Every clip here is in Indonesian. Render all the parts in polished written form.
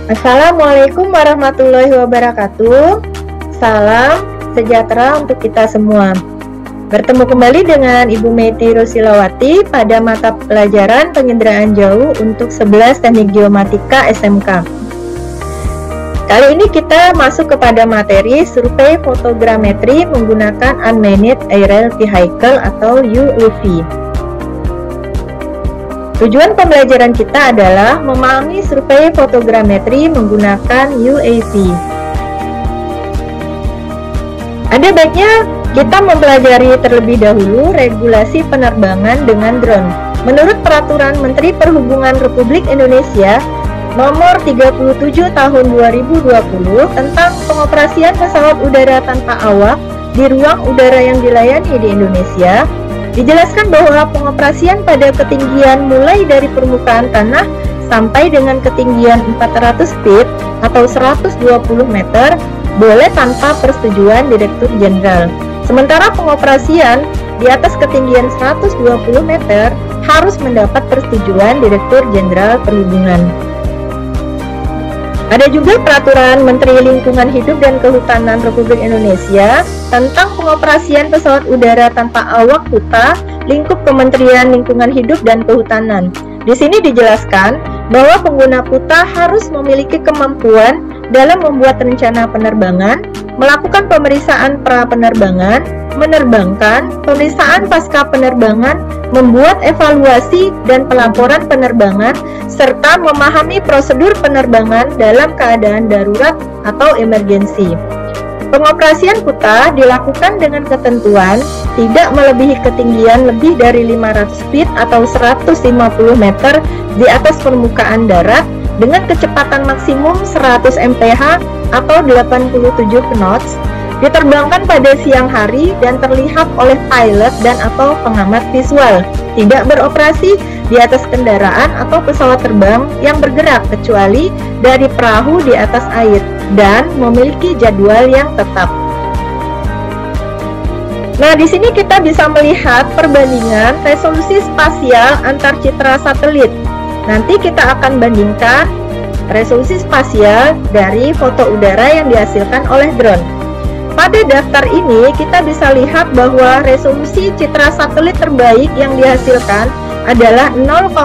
Assalamualaikum warahmatullahi wabarakatuh. Salam sejahtera untuk kita semua. Bertemu kembali dengan Ibu Meti Rosilawati pada mata pelajaran penginderaan jauh untuk 11 Teknik Geomatika SMK. Kali ini kita masuk kepada materi survei fotogrametri menggunakan Unmanned Aerial Vehicle atau UAV. Tujuan pembelajaran kita adalah memahami survei fotogrametri menggunakan UAV. Ada baiknya kita mempelajari terlebih dahulu regulasi penerbangan dengan drone. Menurut Peraturan Menteri Perhubungan Republik Indonesia Nomor 37 Tahun 2020 tentang pengoperasian pesawat udara tanpa awak di ruang udara yang dilayani di Indonesia, dijelaskan bahwa pengoperasian pada ketinggian mulai dari permukaan tanah sampai dengan ketinggian 400 feet atau 120 meter boleh tanpa persetujuan Direktur Jenderal. Sementara pengoperasian di atas ketinggian 120 meter harus mendapat persetujuan Direktur Jenderal Perhubungan. Ada juga Peraturan Menteri Lingkungan Hidup dan Kehutanan Republik Indonesia tentang pengoperasian pesawat udara tanpa awak (PUTA) lingkup Kementerian Lingkungan Hidup dan Kehutanan. Di sini dijelaskan bahwa pengguna PUTA harus memiliki kemampuan dalam membuat rencana penerbangan, melakukan pemeriksaan pra-penerbangan, menerbangkan, pemeriksaan pasca penerbangan, membuat evaluasi dan pelaporan penerbangan, serta memahami prosedur penerbangan dalam keadaan darurat atau emergensi. Pengoperasian PUTA dilakukan dengan ketentuan tidak melebihi ketinggian lebih dari 500 feet atau 150 meter di atas permukaan darat dengan kecepatan maksimum 100 mph atau 87 knots, diterbangkan pada siang hari dan terlihat oleh pilot dan atau pengamat visual, tidak beroperasi di atas kendaraan atau pesawat terbang yang bergerak kecuali dari perahu di atas air, dan memiliki jadwal yang tetap. Nah, di sini kita bisa melihat perbandingan resolusi spasial antar citra satelit. Nanti kita akan bandingkan resolusi spasial dari foto udara yang dihasilkan oleh drone. Pada daftar ini kita bisa lihat bahwa resolusi citra satelit terbaik yang dihasilkan adalah 0,5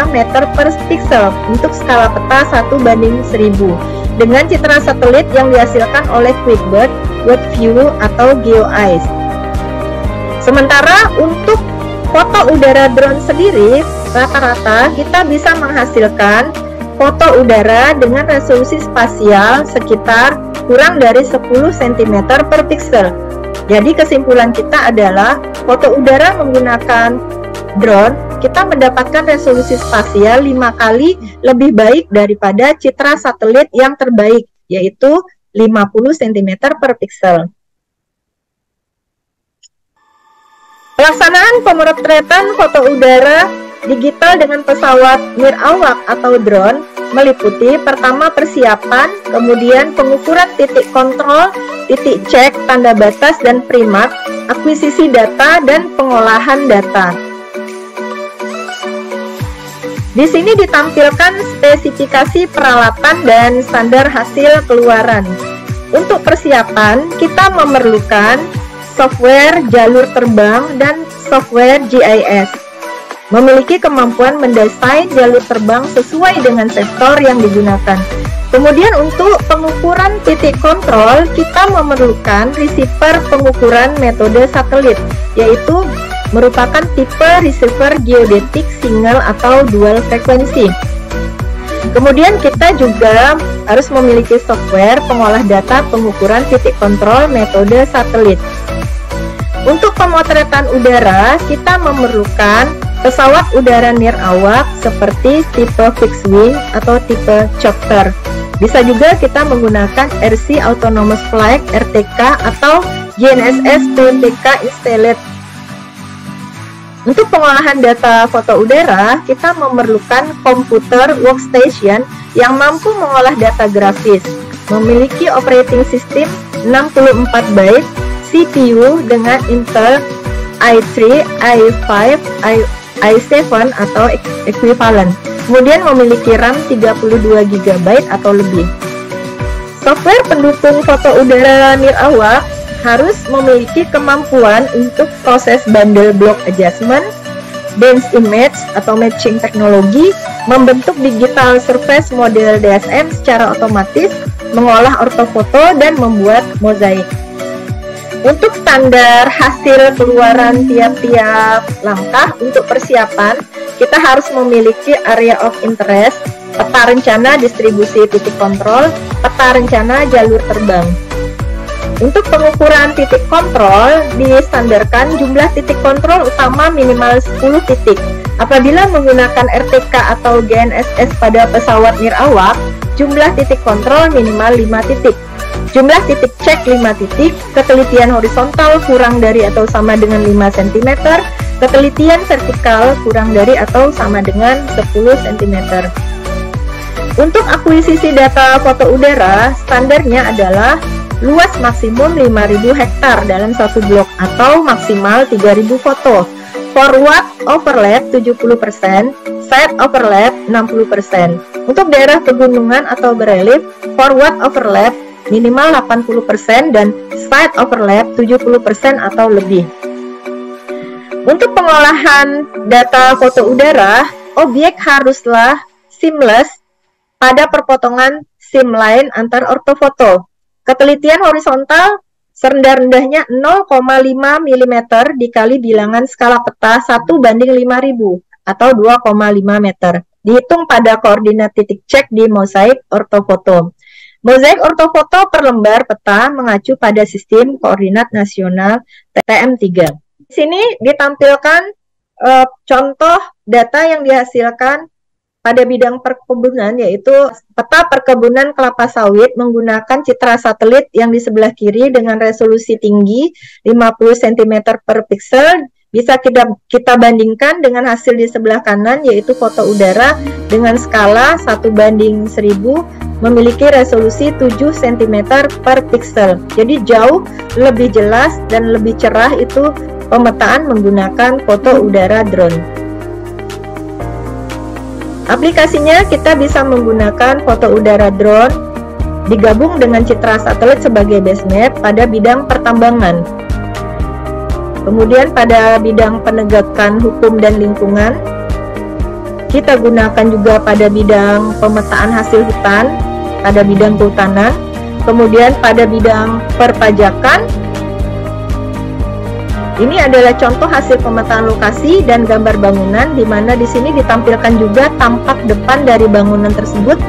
meter per pixel untuk skala peta 1:1000 dengan citra satelit yang dihasilkan oleh QuickBird, WorldView atau GeoEye. Sementara untuk foto udara drone sendiri, rata-rata kita bisa menghasilkan foto udara dengan resolusi spasial sekitar kurang dari 10 cm per pixel. Jadi kesimpulan kita adalah foto udara menggunakan drone, kita mendapatkan resolusi spasial 5 kali lebih baik daripada citra satelit yang terbaik, yaitu 50 cm per pixel. Pelaksanaan pemotretan foto udara digital dengan pesawat nirawak atau drone meliputi pertama persiapan, kemudian pengukuran titik kontrol, titik cek, tanda batas dan primat, akuisisi data, dan pengolahan data. Di sini ditampilkan spesifikasi peralatan dan standar hasil keluaran. Untuk persiapan, kita memerlukan software jalur terbang dan software GIS. Memiliki kemampuan mendesain jalur terbang sesuai dengan sektor yang digunakan. Kemudian untuk pengukuran titik kontrol, kita memerlukan receiver pengukuran metode satelit, yaitu merupakan tipe receiver geodetik single atau dual frekuensi. Kemudian kita juga harus memiliki software pengolah data pengukuran titik kontrol metode satelit. Untuk pemotretan udara, kita memerlukan pesawat udara nirawak seperti tipe fixed wing atau tipe chopper. Bisa juga kita menggunakan RC Autonomous Flight (RTK) atau GNSS PTK Installed. Untuk pengolahan data foto udara, kita memerlukan komputer workstation yang mampu mengolah data grafis, memiliki operating system 64 byte, CPU dengan Intel i3, i5, i7 atau equivalent. kemudian memiliki RAM 32 GB atau lebih. Software pendukung foto udara nirawak harus memiliki kemampuan untuk proses bundle block adjustment, dense image atau matching teknologi, membentuk digital surface model DSM secara otomatis, mengolah ortofoto, dan membuat mozaik. Untuk standar hasil keluaran tiap-tiap langkah untuk persiapan, kita harus memiliki area of interest, peta rencana distribusi titik kontrol, peta rencana jalur terbang. Untuk pengukuran titik kontrol, distandarkan jumlah titik kontrol utama minimal 10 titik. Apabila menggunakan RTK atau GNSS pada pesawat nirawak, jumlah titik kontrol minimal 5 titik. Jumlah titik cek 5 titik, ketelitian horizontal kurang dari atau sama dengan 5 cm, ketelitian vertikal kurang dari atau sama dengan 10 cm. Untuk akuisisi data foto udara, standarnya adalah luas maksimum 5.000 hektar dalam satu blok atau maksimal 3.000 foto. Forward overlap 70%, side overlap 60%. Untuk daerah pegunungan atau berelief, forward overlap minimal 80% dan side overlap 70% atau lebih. Untuk pengolahan data foto udara, objek haruslah seamless pada perpotongan seam line antar ortofoto. Ketelitian horizontal serendah-rendahnya 0,5 mm dikali bilangan skala peta 1:5000 atau 2,5 meter. Dihitung pada koordinat titik cek di mozaik ortofoto. Mozaik ortofoto per lembar peta mengacu pada sistem koordinat nasional TM3. Di sini ditampilkan contoh data yang dihasilkan pada bidang perkebunan, yaitu peta perkebunan kelapa sawit menggunakan citra satelit yang di sebelah kiri dengan resolusi tinggi 50 cm per pixel. Bisa kita bandingkan dengan hasil di sebelah kanan, yaitu foto udara dengan skala 1:1000 memiliki resolusi 7 cm per pixel. Jadi jauh lebih jelas dan lebih cerah itu pemetaan menggunakan foto udara drone. Aplikasinya kita bisa menggunakan foto udara drone digabung dengan citra satelit sebagai base map pada bidang pertambangan. Kemudian pada bidang penegakan hukum dan lingkungan, kita gunakan juga pada bidang pemetaan hasil hutan, pada bidang kehutanan, kemudian pada bidang perpajakan. Ini adalah contoh hasil pemetaan lokasi dan gambar bangunan, di mana di sini ditampilkan juga tampak depan dari bangunan tersebut.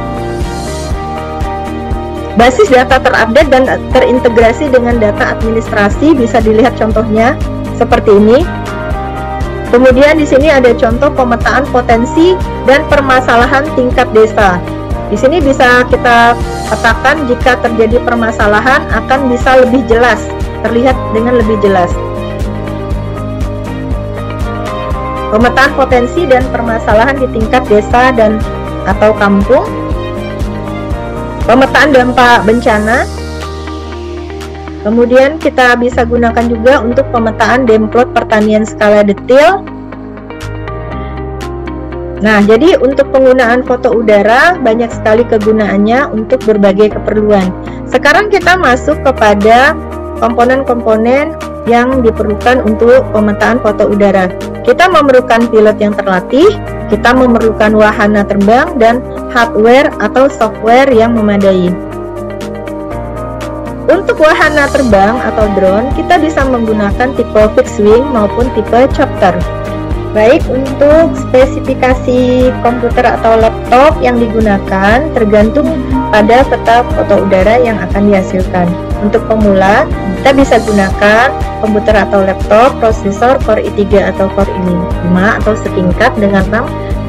Basis data terupdate dan terintegrasi dengan data administrasi, bisa dilihat contohnya seperti ini. Kemudian di sini ada contoh pemetaan potensi dan permasalahan tingkat desa. Di sini bisa kita petakan jika terjadi permasalahan akan bisa lebih jelas, terlihat dengan lebih jelas. Pemetaan potensi dan permasalahan di tingkat desa dan atau kampung. Pemetaan dampak bencana. Kemudian kita bisa gunakan juga untuk pemetaan demplot pertanian skala detail. Nah, jadi untuk penggunaan foto udara banyak sekali kegunaannya untuk berbagai keperluan. Sekarang kita masuk kepada komponen-komponen yang diperlukan untuk pemetaan foto udara. Kita memerlukan pilot yang terlatih, kita memerlukan wahana terbang, dan hardware atau software yang memadai. Untuk wahana terbang atau drone, kita bisa menggunakan tipe fixed wing maupun tipe chopper. Baik, untuk spesifikasi komputer atau laptop yang digunakan tergantung pada peta foto udara yang akan dihasilkan. Untuk pemula, kita bisa gunakan komputer atau laptop prosesor Core i3 atau Core i5 atau setingkat dengan RAM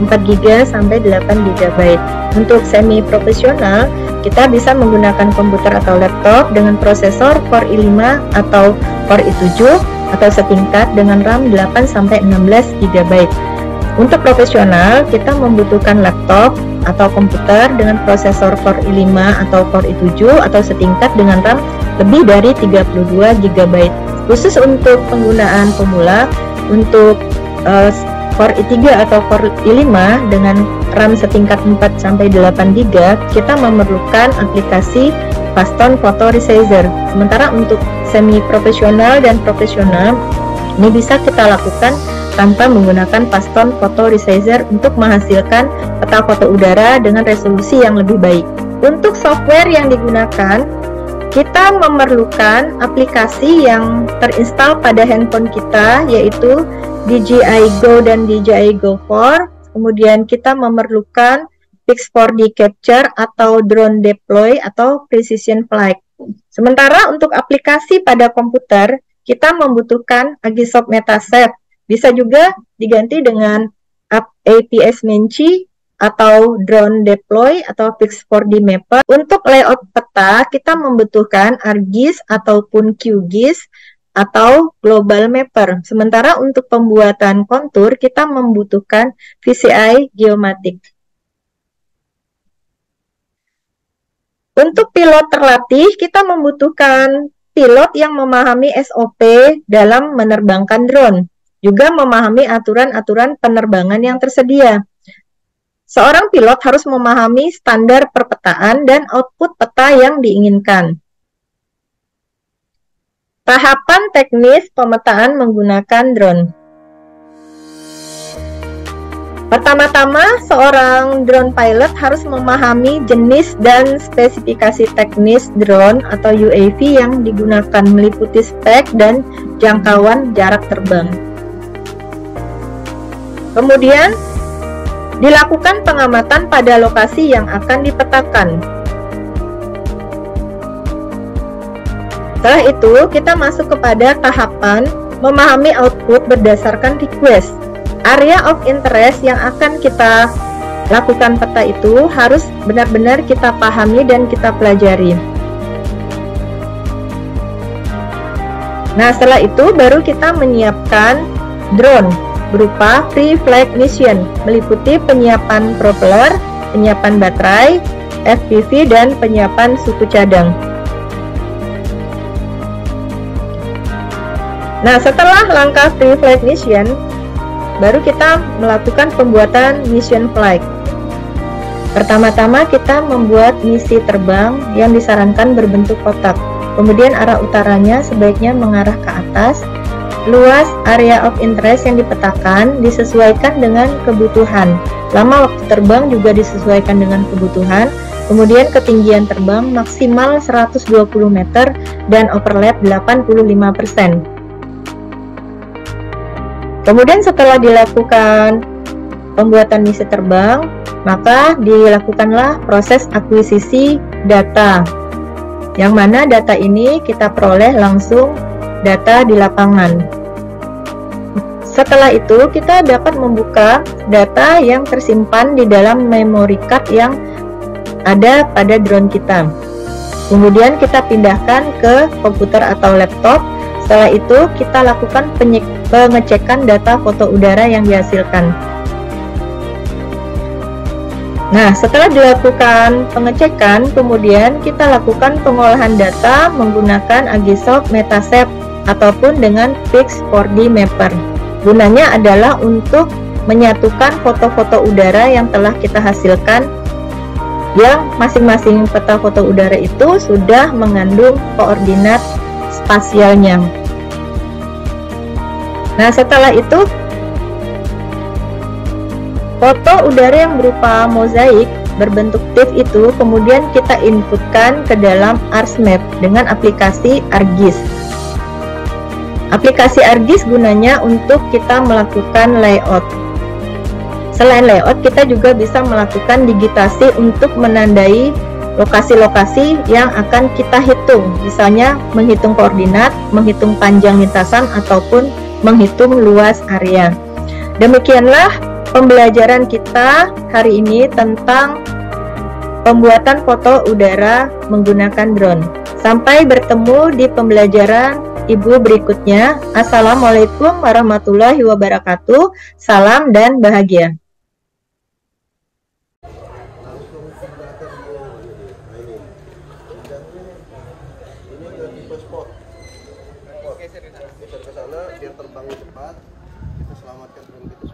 4GB sampai 8GB. Untuk semi profesional, kita bisa menggunakan komputer atau laptop dengan prosesor Core i5 atau Core i7 atau setingkat dengan RAM 8 sampai 16GB. Untuk profesional, kita membutuhkan laptop atau komputer dengan prosesor Core i5 atau Core i7 atau setingkat dengan RAM lebih dari 32GB. Khusus untuk penggunaan pemula, untuk Core i3 atau Core i5 dengan RAM setingkat 4-8 GB, kita memerlukan aplikasi Faston Photo Resizer. Sementara untuk semi profesional dan profesional, ini bisa kita lakukan tanpa menggunakan Faston Photo Resizer untuk menghasilkan peta foto udara dengan resolusi yang lebih baik. Untuk software yang digunakan, kita memerlukan aplikasi yang terinstal pada handphone kita, yaitu DJI Go dan DJI Go 4. Kemudian kita memerlukan Pix4D Capture atau Drone Deploy atau Precision Flight. Sementara untuk aplikasi pada komputer, kita membutuhkan Agisoft Metaset. Bisa juga diganti dengan APS Menchi atau Drone Deploy atau Pix4D Mapper. Untuk layout peta, kita membutuhkan ArcGIS ataupun QGIS atau Global Mapper. Sementara untuk pembuatan kontur, kita membutuhkan VCI Geomatic. Untuk pilot terlatih, kita membutuhkan pilot yang memahami SOP dalam menerbangkan drone, juga memahami aturan-aturan penerbangan yang tersedia. Seorang pilot harus memahami standar perpetaan dan output peta yang diinginkan. Tahapan teknis pemetaan menggunakan drone. Pertama-tama, seorang drone pilot harus memahami jenis dan spesifikasi teknis drone atau UAV yang digunakan, meliputi spek dan jangkauan jarak terbang. Kemudian, dilakukan pengamatan pada lokasi yang akan dipetakan. Setelah itu, kita masuk kepada tahapan memahami output berdasarkan request. Area of interest yang akan kita lakukan peta itu harus benar-benar kita pahami dan kita pelajari. Nah, setelah itu baru kita menyiapkan drone berupa pre-flight mission, meliputi penyiapan propeller, penyiapan baterai, FPV, dan penyiapan suku cadang. Nah, setelah langkah pre-flight mission, baru kita melakukan pembuatan mission flight. Pertama-tama kita membuat misi terbang yang disarankan berbentuk kotak. Kemudian arah utaranya sebaiknya mengarah ke atas. Luas area of interest yang dipetakan disesuaikan dengan kebutuhan. Lama waktu terbang juga disesuaikan dengan kebutuhan. Kemudian ketinggian terbang maksimal 120 meter dan overlap 85%. Kemudian setelah dilakukan pembuatan misi terbang, maka dilakukanlah proses akuisisi data, yang mana data ini kita peroleh langsung data di lapangan. Setelah itu kita dapat membuka data yang tersimpan di dalam memory card yang ada pada drone kita. Kemudian kita pindahkan ke komputer atau laptop. Setelah itu kita lakukan pengecekan data foto udara yang dihasilkan. Nah, setelah dilakukan pengecekan, kemudian kita lakukan pengolahan data menggunakan Agisoft Metaset ataupun dengan Pix4D Mapper. Gunanya adalah untuk menyatukan foto-foto udara yang telah kita hasilkan, yang masing-masing peta foto udara itu sudah mengandung koordinat spasialnya. Nah, setelah itu foto udara yang berupa mozaik berbentuk TIFF itu kemudian kita inputkan ke dalam ArcMap dengan aplikasi ArcGIS. Aplikasi ArcGIS gunanya untuk kita melakukan layout. Selain layout, kita juga bisa melakukan digitasi untuk menandai lokasi-lokasi yang akan kita hitung. Misalnya menghitung koordinat, menghitung panjang lintasan, ataupun menghitung luas area. Demikianlah pembelajaran kita hari ini tentang pembuatan foto udara menggunakan drone. Sampai bertemu di pembelajaran Ibu berikutnya. Assalamualaikum warahmatullahi wabarakatuh. Salam dan bahagia. Geser ke sana biar terbangnya cepat, kita selamatkan drone kita.